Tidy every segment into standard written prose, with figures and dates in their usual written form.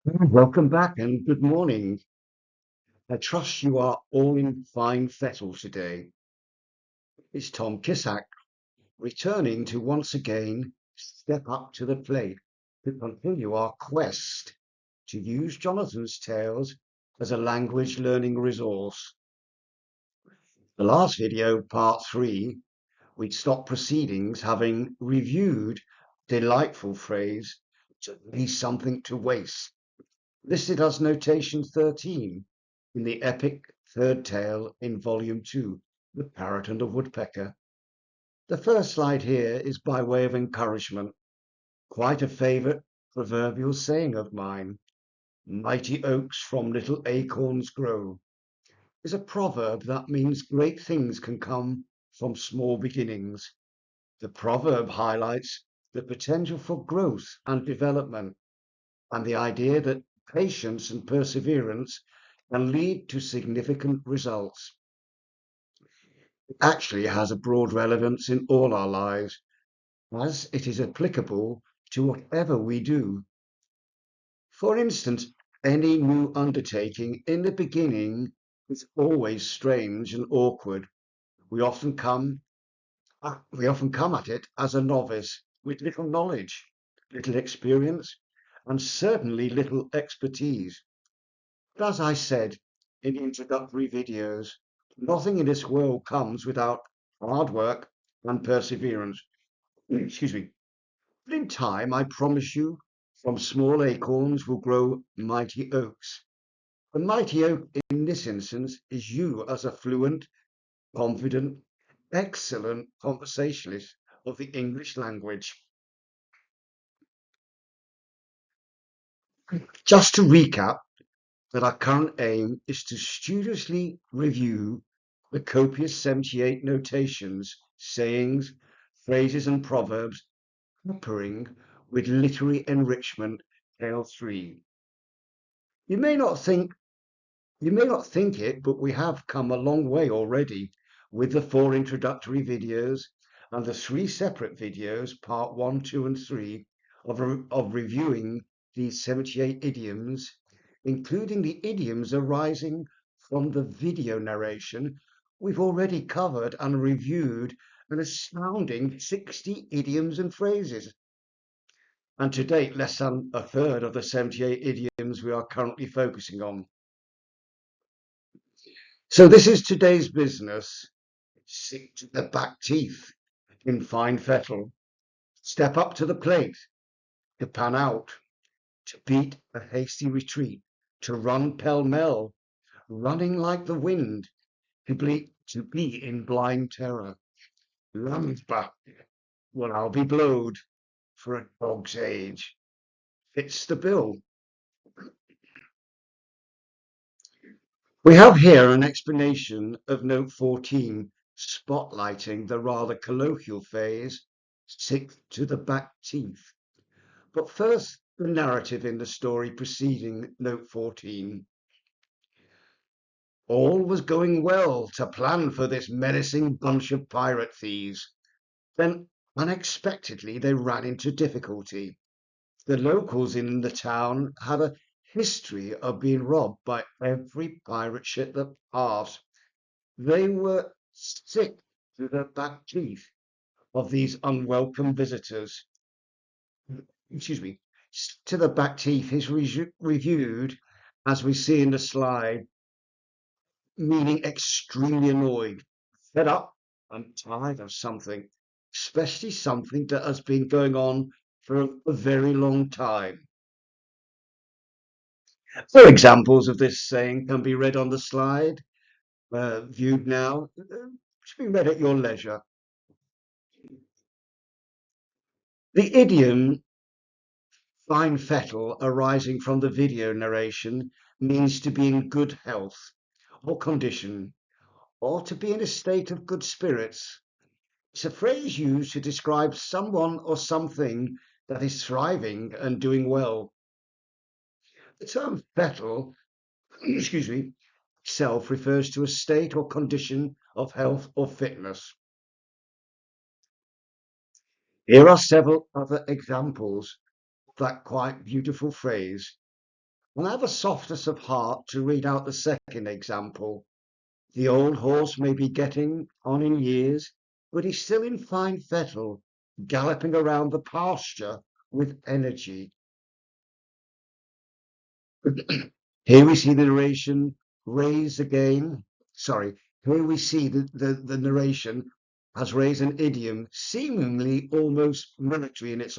Welcome back and good morning. I trust you are all in fine fettle today. It's Tom Kissack returning to once again step up to the plate to continue our quest to use Jonathan's tales as a language learning resource. The last video, part 3, we'd stopped proceedings having reviewed delightful phrase to be something to waste, listed as notation 13 in the epic third tale in volume 2, The Parrot and the Woodpecker. The first slide here is by way of encouragement, quite a favourite proverbial saying of mine. Mighty oaks from little acorns grow is a proverb that means great things can come from small beginnings. The proverb highlights the potential for growth and development and the idea that patience and perseverance can lead to significant results. It actually has a broad relevance in all our lives, as it is applicable to whatever we do. For instance, any new undertaking in the beginning is always strange and awkward. We often come at it as a novice with little knowledge, little experience, and certainly little expertise. But as I said in introductory videos, nothing in this world comes without hard work and perseverance. Excuse me. But in time, I promise you, from small acorns will grow mighty oaks. The mighty oak in this instance is you as a fluent, confident, excellent conversationalist of the English language. Just to recap, that our current aim is to studiously review the copious 78 notations, sayings, phrases and proverbs peppering with literary enrichment tale 3. You may not think it, but we have come a long way already with the 4 introductory videos and the 3 separate videos, part 1, 2 and 3 of reviewing these 78 idioms, including the idioms arising from the video narration. We've already covered and reviewed an astounding 60 idioms and phrases. And to date, less than a third of the 78 idioms we are currently focusing on. So this is today's business. Stick to the back teeth in fine fettle. Step up to the plate, to pan out, to beat a hasty retreat, to run pell-mell, running like the wind, to be in blind terror. Lumber, well, I'll be blowed for a dog's age. Fits the bill. We have here an explanation of note 14, spotlighting the rather colloquial phase, stick to the back teeth. But first, the narrative in the story preceding note 14. All was going well to plan for this menacing bunch of pirate thieves. Then, unexpectedly, they ran into difficulty. The locals in the town had a history of being robbed by every pirate ship that passed. They were sick to the back teeth of these unwelcome visitors. Excuse me. To the back teeth is reviewed, as we see in the slide, meaning extremely annoyed, fed up, and tired of something, especially something that has been going on for a very long time. So examples of this saying can be read on the slide, viewed now, should be read at your leisure. The idiom fine fettle arising from the video narration means to be in good health or condition, or to be in a state of good spirits. It's a phrase used to describe someone or something that is thriving and doing well. The term fettle, excuse me, itself refers to a state or condition of health or fitness. Here are several other examples of that quite beautiful phrase. And I have a softness of heart to read out the second example. The old horse may be getting on in years, but he's still in fine fettle, galloping around the pasture with energy. Here we see the narration raise again. Sorry, here we see the narration has raised an idiom seemingly almost military in its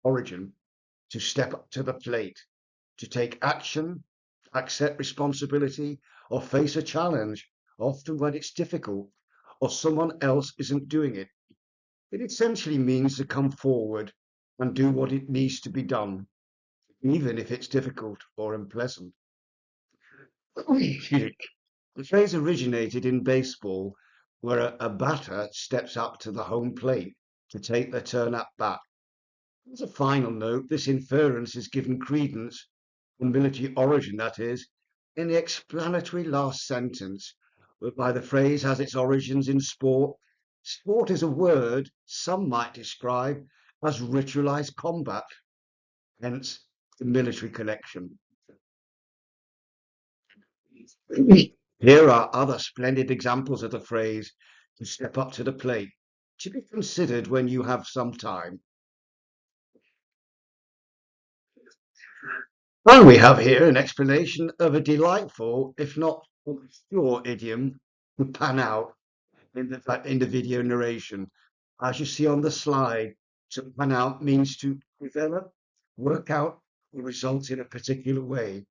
origin, to step up to the plate, to take action, accept responsibility, or face a challenge, often when it's difficult or someone else isn't doing it. It essentially means to come forward and do what it needs to be done, even if it's difficult or unpleasant. Excuse me. The phrase originated in baseball, where a batter steps up to the home plate to take the turn at bat. As a final note, this inference is given credence, the military origin that is, in the explanatory last sentence, whereby the phrase has its origins in sport. Sport is a word some might describe as ritualized combat, hence the military connection. Here are other splendid examples of the phrase to step up to the plate, to be considered when you have some time. And we have here an explanation of a delightful, if not obscure, idiom to pan out in the video narration. As you see on the slide, to pan out means to develop, work out, or result in a particular way.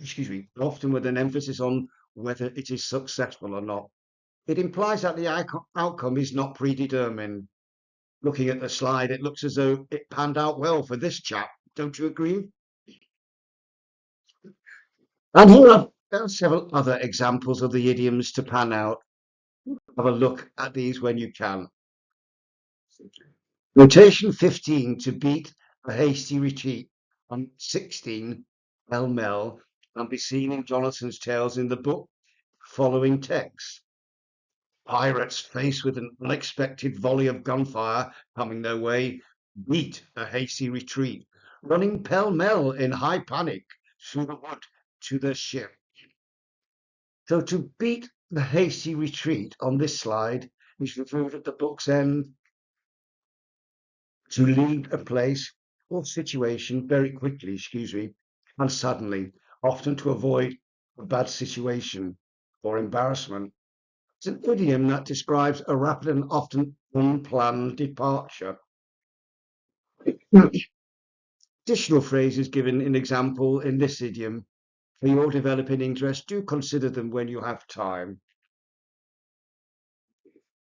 Excuse me, often with an emphasis on whether it is successful or not. It implies that the outcome is not predetermined. Looking at the slide, it looks as though it panned out well for this chap. Don't you agree? And here are several other examples of the idioms to pan out. Have a look at these when you can. Notation 15, to beat a hasty retreat, on 16, pell-mell, can be seen in Jonathan's tales in the book following text. Pirates, faced with an unexpected volley of gunfire coming their way, beat a hasty retreat, running pell-mell in high panic through the wood to their ship. So to beat the hasty retreat on this slide is referred at the book's end, to leave a place or situation very quickly, and suddenly, often to avoid a bad situation or embarrassment. It's an idiom that describes a rapid and often unplanned departure. Additional phrases given in example in this idiom for your developing interest, do consider them when you have time.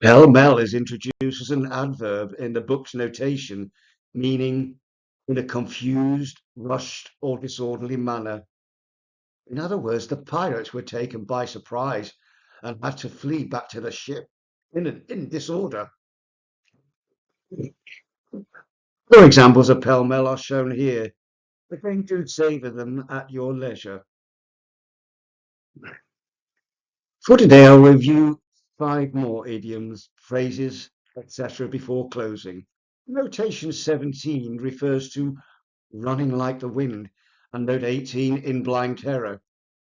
Pell-mell is introduced as an adverb in the book's notation, meaning in a confused, rushed, or disorderly manner. In other words, the pirates were taken by surprise and had to flee back to the ship in disorder. Other examples of pell-mell are shown here. Again, do savor them at your leisure. For today, I'll review 5 more idioms, phrases, etc. before closing. Notation 17 refers to running like the wind, and note 18 in blind terror.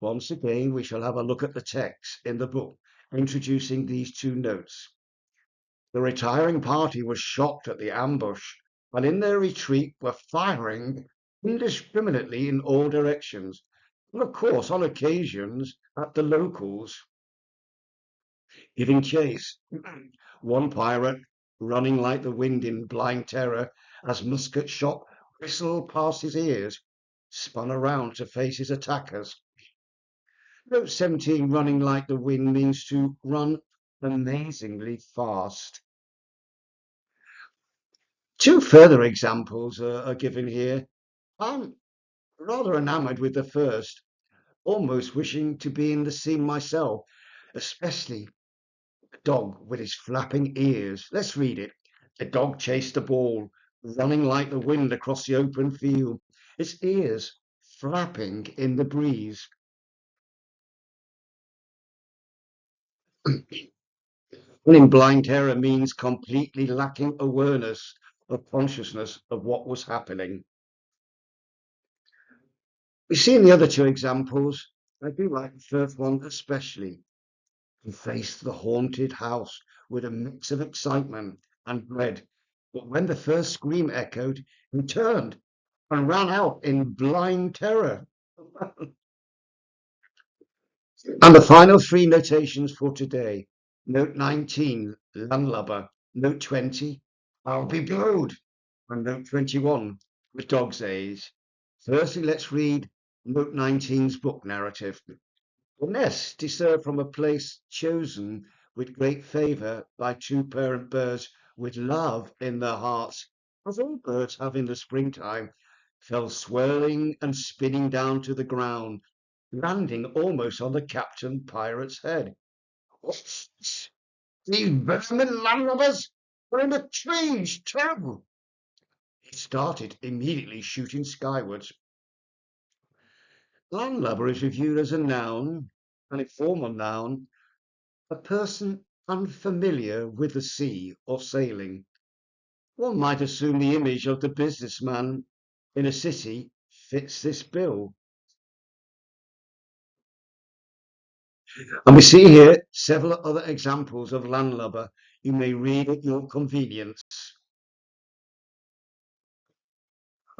Once again, we shall have a look at the text in the book, introducing these 2 notes. The retiring party was shocked at the ambush, and in their retreat were firing indiscriminately in all directions, and of course, on occasions, at the locals, giving chase. One pirate, running like the wind in blind terror, as musket shot whistled past his ears, spun around to face his attackers. Note 17, running like the wind means to run amazingly fast. 2 further examples are given here. I'm rather enamored with the first, almost wishing to be in the scene myself, especially a dog with his flapping ears. Let's read it. The dog chased the ball, running like the wind across the open field, its ears flapping in the breeze. And in blind terror means completely lacking awareness or consciousness of what was happening. We see in the other two examples, I do like the first one especially. He faced the haunted house with a mix of excitement and dread. But when the first scream echoed, he turned and ran out in blind terror. And the final three notations for today. Note 19, landlubber. Note 20, I'll be blowed. And note 21, with dog's age. Firstly, let's read note 19's book narrative. The nest is served from a place chosen with great favour by two parent birds with love in their hearts, as all birds have in the springtime, fell swirling and spinning down to the ground, landing almost on the captain pirate's head. What's this? These vermin landlubbers are in the trees too. He started immediately shooting skywards. Landlubber is reviewed as a noun, an informal noun, a person unfamiliar with the sea or sailing. One might assume the image of the businessman in a city fits this bill. And we see here several other examples of landlubber you may read at your convenience.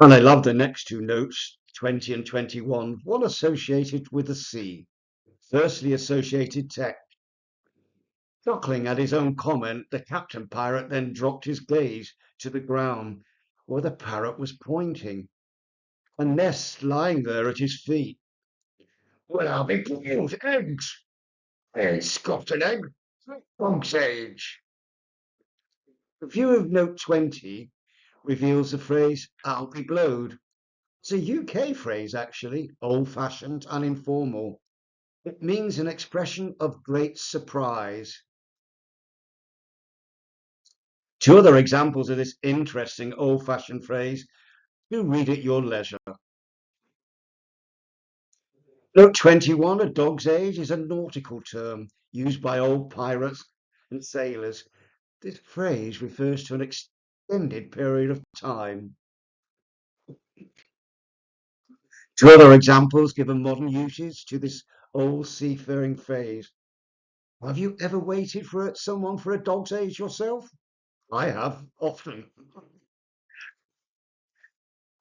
And I love the next two notes, 20 and 21, one associated with the sea. Firstly, associated text. Chuckling at his own comment, the captain pirate then dropped his gaze to the ground where the parrot was pointing, a nest lying there at his feet. Well, I'll be boiled eggs. I ain't scoffed an egg. Dog's age. The view of note 20 reveals the phrase, I'll be blowed. It's a UK phrase, actually, old-fashioned and informal. It means an expression of great surprise. Two other examples of this interesting old-fashioned phrase. Do read at your leisure. Note 21, a dog's age, is a nautical term used by old pirates and sailors. This phrase refers to an extended period of time. Two other examples give a modern usage to this old seafaring phrase. Have you ever waited for someone for a dog's age yourself? I have, often.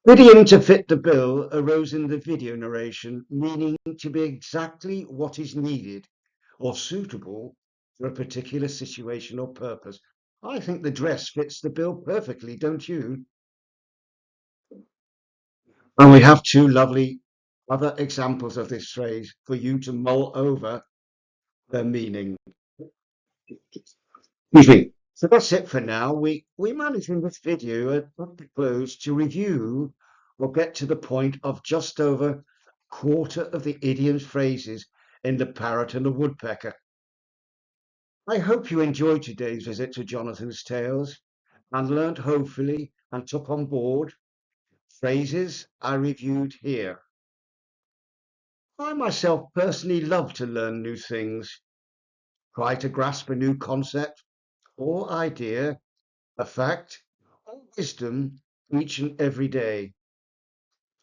Idiom to fit the bill arose in the video narration, meaning to be exactly what is needed or suitable for a particular situation or purpose. I think the dress fits the bill perfectly, don't you? And we have two lovely other examples of this phrase for you to mull over their meaning. Excuse me. So that's it for now. We managed in this video at the close to review or get to the point of just over a quarter of the idioms phrases in the Parrot and the Woodpecker. I hope you enjoyed today's visit to Jonathan's Tales and learnt hopefully and took on board phrases I reviewed here. I myself personally love to learn new things, try to grasp a new concept or idea, a fact or wisdom each and every day.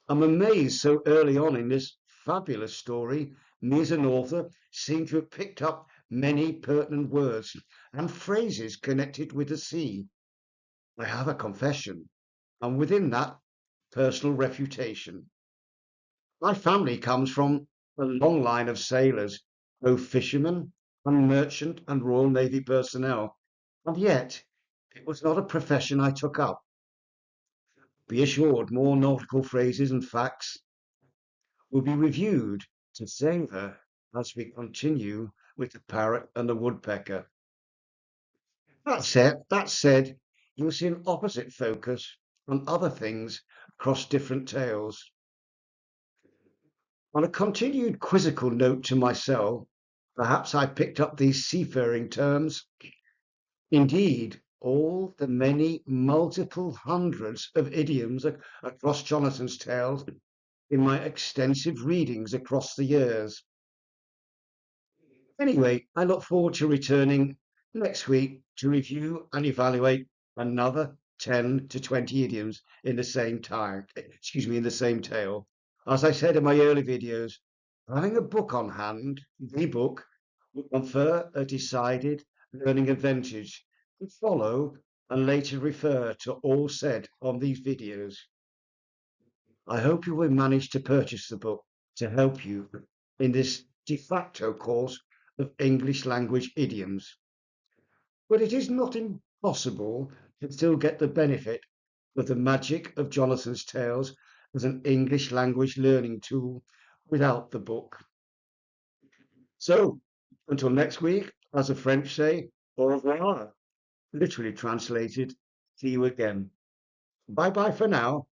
I'm amazed so early on in this fabulous story, me as an author seem to have picked up many pertinent words and phrases connected with the sea. I have a confession, and within that, personal refutation. My family comes from a long line of sailors, both fishermen and merchant and Royal Navy personnel, and yet it was not a profession I took up. Be assured, more nautical phrases and facts will be reviewed to savour as we continue with the Parrot and the Woodpecker. That said, you'll see an opposite focus on other things across different tales. On a continued quizzical note to myself, perhaps I picked up these seafaring terms. Indeed, all the many multiple hundreds of idioms across Jonathan's tales in my extensive readings across the years. Anyway, I look forward to returning next week to review and evaluate another 10 to 20 idioms in the same time, in the same tale. As I said in my early videos, having a book on hand, the book, will confer a decided learning advantage to follow and later refer to all said on these videos. I hope you will manage to purchase the book to help you in this de facto course of English language idioms. But it is not impossible to still get the benefit of the magic of Jonathan's Tales as an English language learning tool without the book. So, until next week, as the French say, au revoir, literally translated, see you again. Bye bye for now.